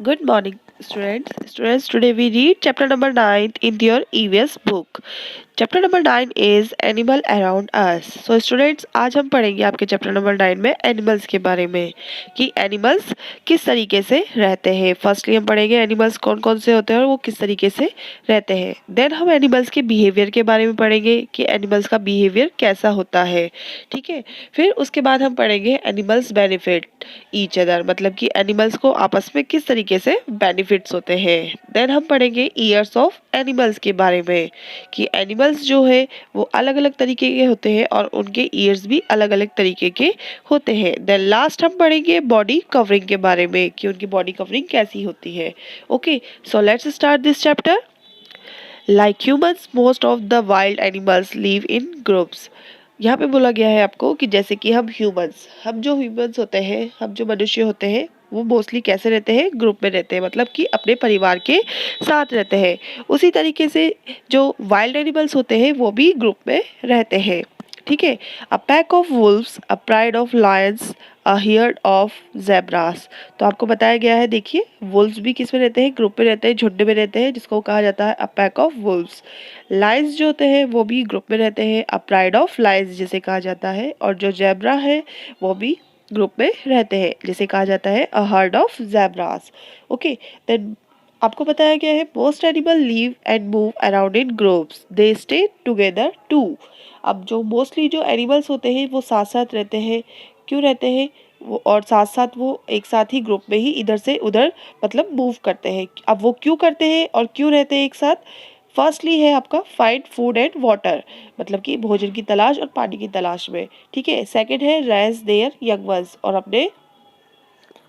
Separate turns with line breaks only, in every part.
Good morning, students. Students, today we read chapter number 9 in your EVS book. Chapter number 9 is animal around us. So students, आज हम पढ़ेंगे आपके chapter number 9 में animals के बारे में कि एनिमल्स किस तरीके से रहते हैं। फर्स्टली हम पढ़ेंगे एनिमल्स कौन कौन से होते हैं और वो किस तरीके से रहते हैं। देन हम एनिमल्स के बिहेवियर के बारे में पढ़ेंगे कि एनिमल्स का बिहेवियर कैसा होता है। ठीक है, फिर उसके बाद हम पढ़ेंगे एनिमल्स बेनिफिट ईच अदर, मतलब कि एनिमल्स को आपस में किस तरीके से बेनिफिट्स होते हैं। देन हम पढ़ेंगे ईयर्स ऑफ एनिमल्स के बारे में कि एनिमल्स जो है वो अलग अलग तरीके के होते हैं और उनके ईयर्स भी अलग अलग तरीके के होते हैं। देन लास्ट हम पढ़ेंगे बॉडी कवरिंग के बारे में कि उनकी बॉडी कवरिंग कैसी होती है। Okay, so let's start this chapter. Like humans most of the wild animals live in groups. यहाँ पे बोला गया है आपको कि जैसे कि हम जो ह्यूमंस होते हैं, हम जो मनुष्य होते हैं, वो मोस्टली कैसे रहते हैं, ग्रुप में रहते हैं, मतलब कि अपने परिवार के साथ रहते हैं। उसी तरीके से जो वाइल्ड एनिमल्स होते हैं वो भी ग्रुप में रहते हैं। ठीक है, a pack of Wolves, a pride of Lions, a heard of zebras. तो आपको बताया गया है, देखिए वुल्व्स भी किस में रहते हैं, ग्रुप में रहते हैं, झुंड में रहते हैं, जिसको कहा जाता है a pack of Wolves. Lions जो होते हैं वो भी ग्रुप में रहते हैं, अ प्राइड ऑफ लायंस जिसे कहा जाता है, और जो ज़ेब्रा है वो भी ग्रुप में रहते हैं, जिसे कहा जाता है a herd of zebras. Okay, then आपको बताया गया है most animal live and move around in groups, they stay together too. अब जो मोस्टली जो एनिमल्स होते हैं वो साथ साथ रहते हैं। क्यों रहते हैं वो, और साथ साथ वो एक साथ ही ग्रुप में ही इधर से उधर मतलब मूव करते हैं। अब वो क्यों करते हैं और क्यों रहते हैं एक साथ। फर्स्टली है आपका फाइंड फूड एंड वाटर, मतलब कि भोजन की तलाश और पानी की तलाश में। ठीक है, सेकंड है रेज देयर यंग वंस, और अपने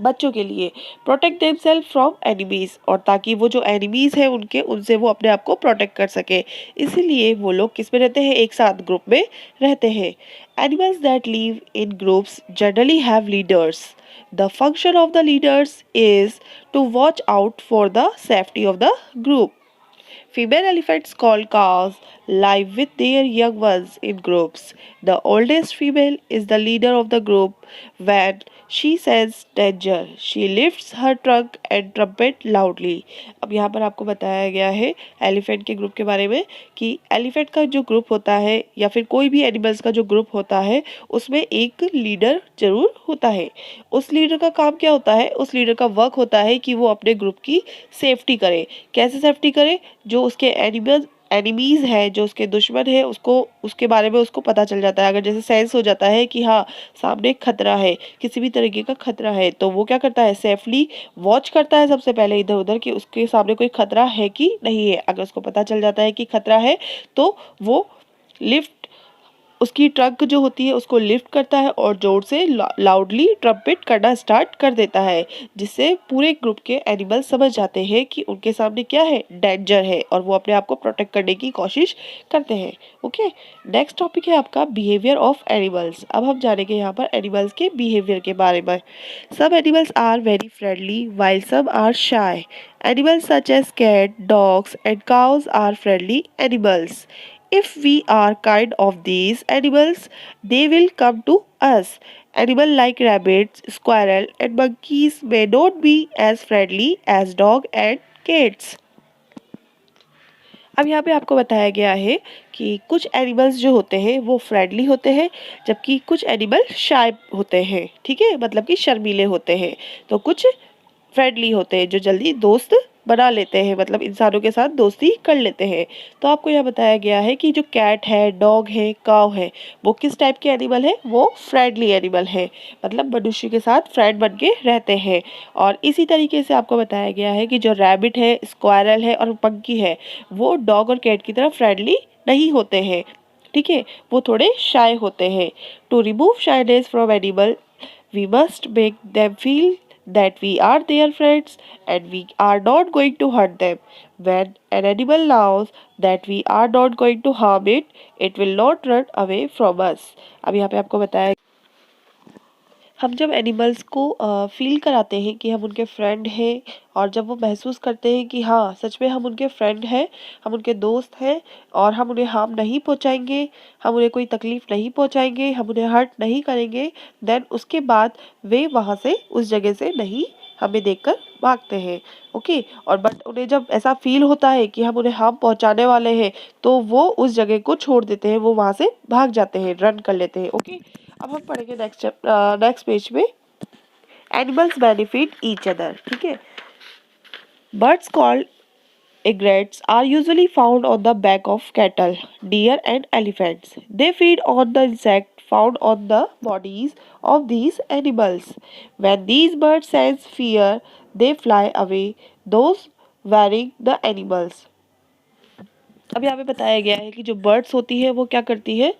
बच्चों के लिए प्रोटेक्ट देमसेल्फ फ्रॉम एनिमीज, और ताकि वो जो एनिमीज है उनके उनसे वो अपने आप को प्रोटेक्ट कर सके, इसीलिए वो लोग किस में रहते हैं, एक साथ ग्रुप में रहते हैं। Animals that live in groups generally have leaders. The function of the leaders is to watch out for the safety of the group. Female elephants called cows live with their young ones in groups. The oldest female is the leader of the group. When she senses danger, she lifts her trunk and trumpet loudly. अब यहाँ पर आपको बताया गया है elephant के group के बारे में कि एलिफेंट का जो ग्रुप होता है या फिर कोई भी एनिमल्स का जो ग्रुप होता है उसमें एक लीडर जरूर होता है। उस लीडर का काम क्या होता है, उस लीडर का वर्क होता है कि वो अपने ग्रुप की सेफ्टी करे। कैसे सेफ्टी करे, जो उसके एनिमीज है, जो उसके दुश्मन है, उसको उसके बारे में उसको पता चल जाता है। अगर जैसे सेंस हो जाता है कि हाँ सामने एक खतरा है, किसी भी तरीके का खतरा है, तो वो क्या करता है, सेफली वॉच करता है सबसे पहले इधर उधर कि उसके सामने कोई खतरा है कि नहीं है। अगर उसको पता चल जाता है कि खतरा है तो वो लिफ्ट उसकी ट्रंक जो होती है उसको लिफ्ट करता है और जोर से लाउडली ट्रम्पेट करना स्टार्ट कर देता है, जिससे पूरे ग्रुप के एनिमल्स समझ जाते हैं कि उनके सामने क्या है, डेंजर है, और वो अपने आप को प्रोटेक्ट करने की कोशिश करते हैं। ओके, नेक्स्ट टॉपिक है आपका बिहेवियर ऑफ एनिमल्स। अब हम जानेंगे यहाँ पर एनिमल्स के बिहेवियर के बारे में। सब animals are very friendly while some are shy. Animals such as cat, dogs, and cows are friendly animals. If we are kind of these animals, they will come to us. Animals like rabbits, squirrel, and monkeys may not be as friendly as dog and cats. अब यहाँ पे आपको बताया गया है कि कुछ animals जो होते हैं वो फ्रेंडली होते हैं, जबकि कुछ एनिमल शाय होते हैं। ठीक है, मतलब कि शर्मीले होते हैं। तो कुछ फ्रेंडली होते हैं जो जल्दी दोस्त बना लेते हैं, मतलब इंसानों के साथ दोस्ती कर लेते हैं। तो आपको यह बताया गया है कि जो कैट है, डॉग है, काव है, वो किस टाइप के एनिमल है, वो फ्रेंडली एनिमल है, मतलब मनुष्य के साथ फ्रेंड बन के रहते हैं। और इसी तरीके से आपको बताया गया है कि जो रैबिट है, स्क्वायरल है और मंकी है, वो डॉग और कैट की तरह फ्रेंडली नहीं होते हैं। ठीक है, वो थोड़े शाय होते हैं। To remove shyness from animal, we must make them feel that we are their friends and we are not going to hurt them. When an animal knows that we are not going to harm it, it will not run away from us. अब यहाँ पे आपको बताया हम जब animals को feel कराते हैं कि हम उनके फ्रेंड हैं, और जब वो महसूस करते हैं कि हाँ सच में हम उनके फ्रेंड हैं, हम उनके दोस्त हैं, और हम उन्हें हार्म नहीं पहुंचाएंगे, हम उन्हें कोई तकलीफ नहीं पहुंचाएंगे, हम उन्हें हर्ट नहीं करेंगे, देन उसके बाद वे वहाँ से उस जगह से नहीं हमें देखकर भागते हैं। ओके, और बट उन्हें जब ऐसा फील होता है कि हम उन्हें हार्म पहुंचाने वाले हैं तो वो उस जगह को छोड़ देते हैं, वो वहां से भाग जाते हैं, रन कर लेते हैं। ओके, अब हम पढ़ेंगे नेक्स्ट पेज में एनिमल्स बेनिफिट ईच अदर। ठीक है, birds called egrets are usually found on the back of cattle, deer, and elephants. They feed on the insect found on the bodies of these animals. When these birds sense fear, they fly away, those worrying the animals. अब यहाँ पे बताया गया है कि जो birds होती है वो क्या करती है,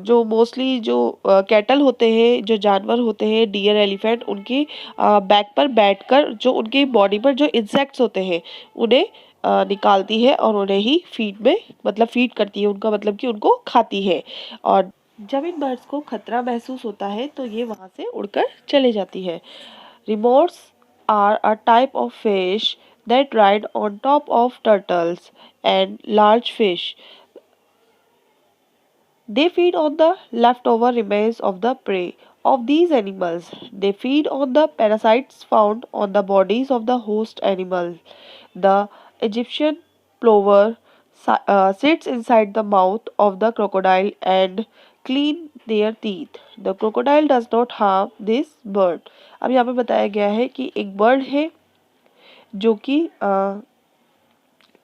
जो मोस्टली जो कैटल होते हैं, जो जानवर होते हैं, डियर, एलिफेंट, उनकी बैक पर बैठकर जो उनकी बॉडी पर जो इंसेक्ट्स होते हैं उन्हें निकालती है और उन्हें ही फीड में मतलब फीड करती है, उनका मतलब कि उनको खाती है। और जब इन बर्ड्स को खतरा महसूस होता है तो ये वहाँ से उड़कर चले जाती है। Remotes are a type of fish that ride on top of turtles and large fish. They feed on the leftover remains of the prey of these animals. They feed on the parasites found on the bodies of the host animal. The Egyptian plover sits inside the mouth of the crocodile and clean their teeth. The crocodile does not harm this bird. अब यहाँ पे बताया गया है कि एक bird है जो कि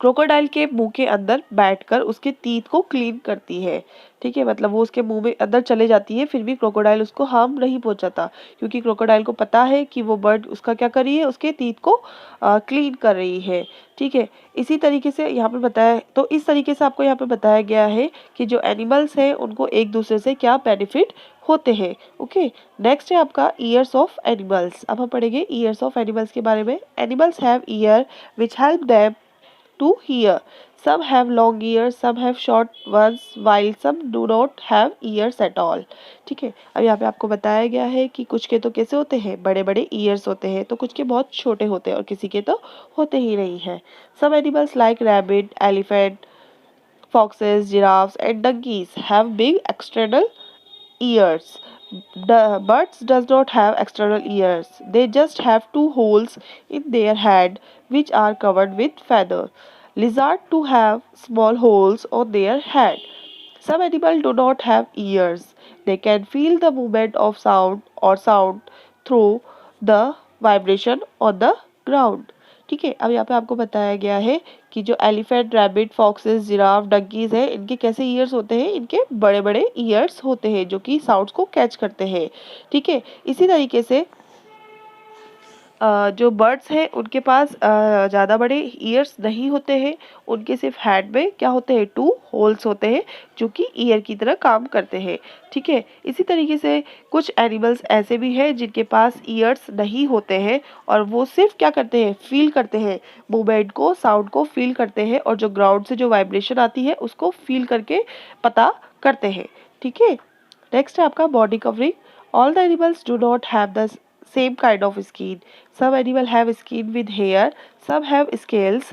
क्रोकोडाइल के मुंह के अंदर बैठकर उसके टीथ को क्लीन करती है। ठीक है, मतलब वो उसके मुंह में अंदर चले जाती है, फिर भी क्रोकोडाइल उसको हार्म नहीं पहुंचाता, क्योंकि क्रोकोडाइल को पता है कि वो बर्ड उसका क्या कर रही है, उसके टीथ को क्लीन कर रही है। ठीक है, इसी तरीके से यहाँ पे बताया, तो इस तरीके से आपको यहाँ पे बताया गया है कि जो एनिमल्स हैं उनको एक दूसरे से क्या बेनिफिट होते हैं। ओके, नेक्स्ट है आपका ईयर्स ऑफ एनिमल्स। अब हम पढ़ेंगे ईयर्स ऑफ एनिमल्स के बारे में। Animals have year which help them to hear. Some have long ears, some have short ones, while some do not have ears at all. ठीक है, अब यहाँ पे आपको बताया गया है कि कुछ के तो कैसे होते हैं, बड़े बड़े ईयर्स होते हैं, तो कुछ के बहुत छोटे होते हैं और किसी के तो होते ही नहीं हैं। Some animals like rabbit, elephant, foxes, giraffes, and donkeys have big external ears. The birds does not have external ears. They just have two holes in their head which are covered with feather. Lizards too have small holes on their head. Some animals do not have ears. They can feel the movement of sound or sound through the vibration on the ground. ठीक है, अब यहाँ पे आपको बताया गया है कि जो elephant, rabbit, foxes, giraffe, donkeys है, इनके कैसे ईयर्स होते हैं, इनके बड़े बड़े ईयर्स होते हैं जो कि साउंड्स को कैच करते हैं। ठीक है, इसी तरीके से जो बर्ड्स हैं उनके पास ज़्यादा बड़े ईयर्स नहीं होते हैं, उनके सिर्फ हेड में क्या होते हैं, टू होल्स होते हैं जो कि ईयर की तरह काम करते हैं। ठीक है, इसी तरीके से कुछ एनिमल्स ऐसे भी हैं जिनके पास ईयर्स नहीं होते हैं और वो सिर्फ क्या करते हैं, फील करते हैं, मूवमेंट को, साउंड को फील करते हैं और जो ग्राउंड से जो वाइब्रेशन आती है उसको फील करके पता करते हैं। ठीक है, नेक्स्ट है आपका body covering. All the animals do not have the same kind of skin. Some animals have skin with hair, some have scales,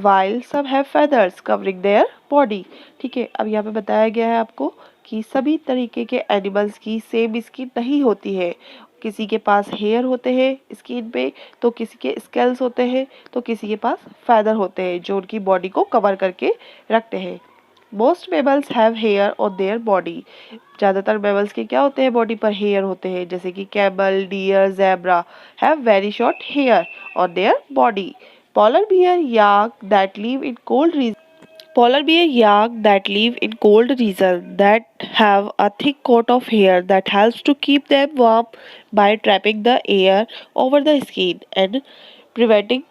while some have feathers covering their body. ठीक है, अब यहाँ पे बताया गया है आपको कि सभी तरीके के एनिमल्स की सेम स्किन नहीं होती है। किसी के पास हेयर होते हैं स्किन पे, तो किसी के स्केल्स होते हैं, तो किसी के पास फैदर होते हैं जो उनकी बॉडी को कवर करके रखते हैं। Most mammals have hair on their body. ज़्यादातर मेमल्स के क्या होते हैं, बॉडी पर हेयर होते हैं, जैसे कि camel, deer, zebra have very short hair on their body. Polar bear yak that live in cold region Polar bear yak that live in cold regions that have a thick coat of hair that helps to keep them warm by trapping the air over the skin and preventing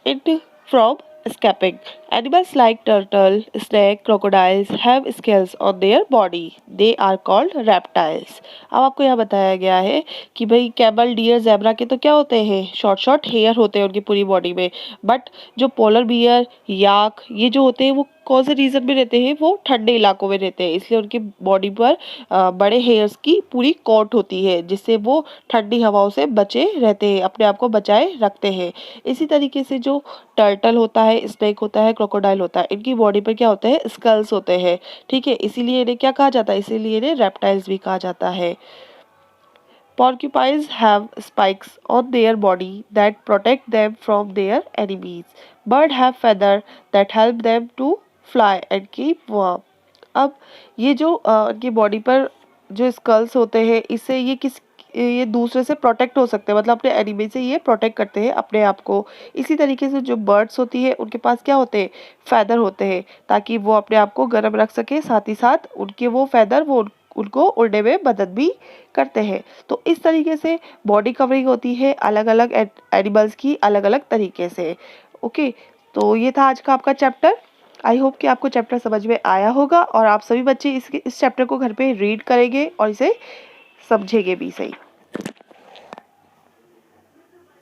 it from escaping. Animals like turtle, snake, crocodiles have scales on their body. They are called reptiles. अब आपको यहाँ बताया गया है कि भाई camel, deer, zebra के तो क्या होते हैं, शॉर्ट शॉर्ट हेयर होते हैं उनकी पूरी बॉडी में, बट जो पोलर बियर, याक, ये जो होते हैं वो कौन से रीजन में रहते हैं, वो ठंडे इलाकों में रहते हैं, इसलिए उनकी बॉडी पर बड़े हेयर्स की पूरी कोट होती है जिससे वो ठंडी हवाओं से बचे रहते हैं, अपने आप को बचाए रखते हैं। इसी तरीके से जो टर्टल होता है, स्नेक होता है, क्रोकोडाइल होता है, इनकी बॉडी पर क्या होता है, स्कल्स होते हैं। ठीक है, इसीलिए इन्हें क्या कहा जाता है, इसीलिए इन्हें रेप्टाइल्स भी कहा जाता है। Porcupines have spikes on their body that protect them from their enemies. Birds have feathers that help them to fly and keep warm. अब ये जो इनकी बॉडी पर जो स्कल्स होते हैं, इससे ये दूसरे से प्रोटेक्ट हो सकते हैं, मतलब अपने एनिमी से ये प्रोटेक्ट करते हैं अपने आप को। इसी तरीके से जो बर्ड्स होती है उनके पास क्या होते हैं, फैदर होते हैं, ताकि वो अपने आप को गर्म रख सके। साथ ही साथ उनके वो फैदर वो उनको उड़ने में मदद भी करते हैं। तो इस तरीके से बॉडी कवरिंग होती है अलग अलग एनिमल्स की अलग अलग तरीके से। ओके, तो ये था आज का आपका चैप्टर। आई होप कि आपको चैप्टर समझ में आया होगा और आप सभी बच्चे इस चैप्टर को घर पे रीड करेंगे और इसे समझेंगे भी सही।